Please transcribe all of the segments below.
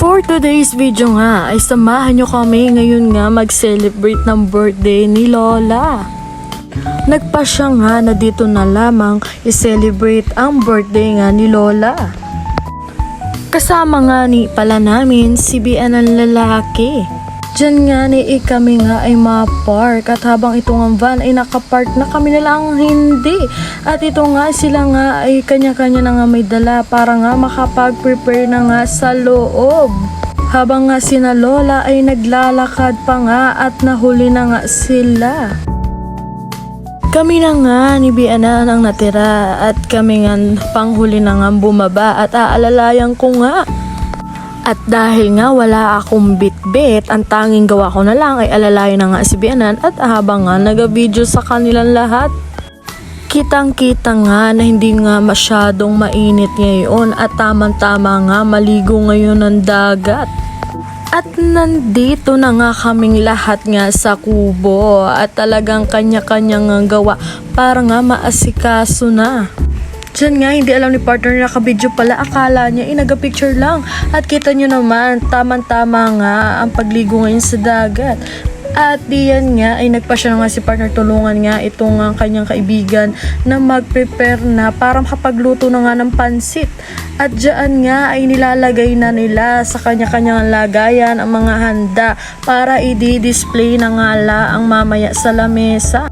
For today's video nga ay samahan nyo kami ngayon nga mag-celebrate ng birthday ni Lola. Nagpasya nga na dito na lamang i-celebrate ang birthday nga ni Lola. Kasama nga ni pala namin si Bian ang lalaki. Diyan nga ni kami nga ay ma-park at habang itong van ay nakapark na kami na lang hindi. At ito nga sila nga ay kanya-kanya na nga may dala para nga makapag-prepare na nga sa loob. Habang nga sina Lola ay naglalakad pa nga at nahuli na nga sila. Kami na nga ni Biana ang natira at kami nga panghuli na nga bumaba at aalalayan ko nga. At dahil nga wala akong bit-bit, ang tanging gawa ko na lang ay alalayan na nga si Bianan at habang nga nag-video sa kanilang lahat. Kitang-kita nga na hindi nga masyadong mainit ngayon at tamang-tama nga maligo ngayon ng dagat. At nandito na nga kaming lahat nga sa kubo at talagang kanya-kanya nga gawa para nga maasikaso na. Diyan nga hindi alam ni partner na nakabidyo pala, akala niya nag-picture lang. At kita nyo naman, tamang-tama nga ang pagligo ngayon sa dagat. At diyan nga ay nagpasya na nga si partner tulungan nga itong kanyang kaibigan na mag-prepare na para makapagluto na nga ng pansit. At diyan nga ay nilalagay na nila sa kanya-kanyang lagayan ang mga handa para i-display na nga ang mamaya sa lamesa.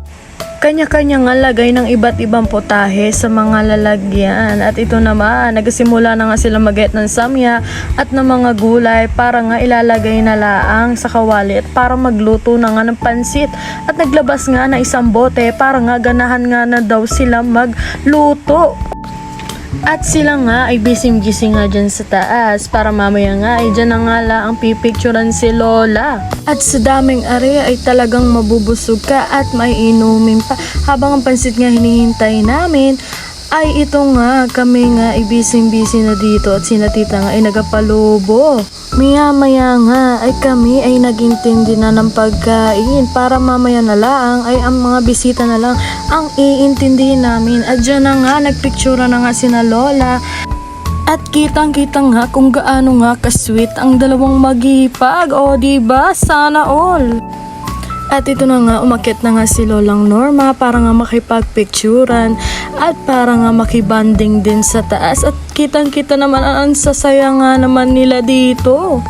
Kanya-kanya nga lagay ng iba't ibang potahe sa mga lalagyan. At ito naman, nagsimula na nga sila mag-get ng samya at ng mga gulay para nga ilalagay na laang sa kawali at para magluto na nga ng pansit. At naglabas nga na isang bote para nga ganahan nga na daw sila magluto. At sila nga ay bising-gising nga dyan sa taas para mamaya nga ay dyan na nga ang pipicturan si Lola. At sa daming area ay talagang mabubusog ka at may inumin pa. Habang ang pansit nga hinihintay namin ay ito nga kami nga ay bising-busy na dito at sina tita nga ay nagapalubo. Maya-maya nga ay kami ay nagintindi na ng pagkain para mamaya na lang ay ang mga bisita na lang ang iintindihin namin. At dyan na nga nagpictura na nga sina Lola. At kitang-kita nga kung gaano nga ka-sweet ang dalawang magipag. O diba? Sana all. At ito na nga, umakyat na nga si Lolang Norma para nga makipagpicturan at para nga makibanding din sa taas. At kitang-kita naman ang sasaya nga naman nila dito.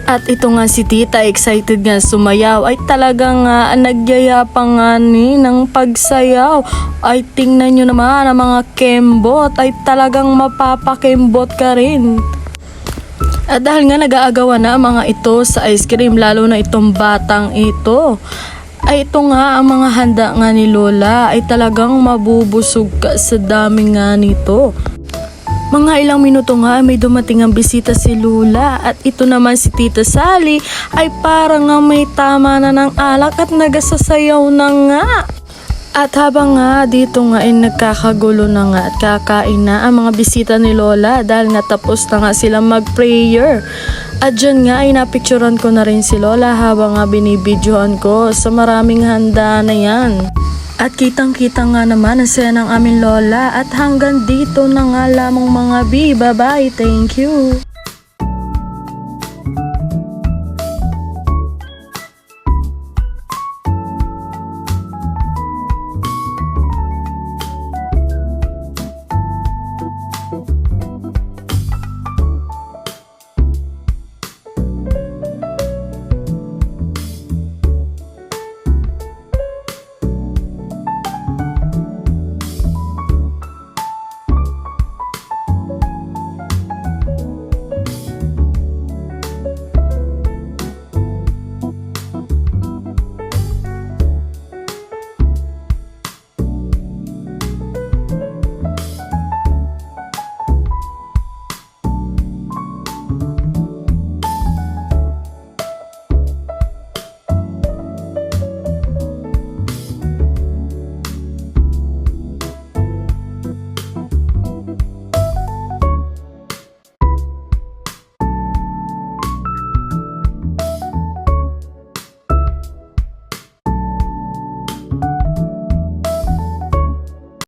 At ito nga si tita, excited nga sumayaw, ay talagang nagyaya pa nga ng pagsayaw. Ay tingnan nyo naman ang mga kembot, ay talagang mapapakembot ka rin. At dahil nga nag-aagawan na ang mga ito sa ice cream, lalo na itong batang ito, ay ito nga ang mga handa nga ni Lola ay talagang mabubusog ka sa dami nga nito. Mga ilang minuto nga may dumating ang bisita si Lola at ito naman si Tita Sally ay parang nga may tama na ng alak at nagasasayaw na nga. At habang nga dito nga ay nagkakagulo na nga at kakain na ang mga bisita ni Lola dahil nga tapos na nga sila mag-prayer. At dyan nga ay napicturan ko na rin si Lola habang nga binibidyohan ko sa maraming handa na yan. At kitang-kita nga naman ang saya ng aming Lola at hanggang dito na nga lamang mga bi. Bye-bye. Thank you.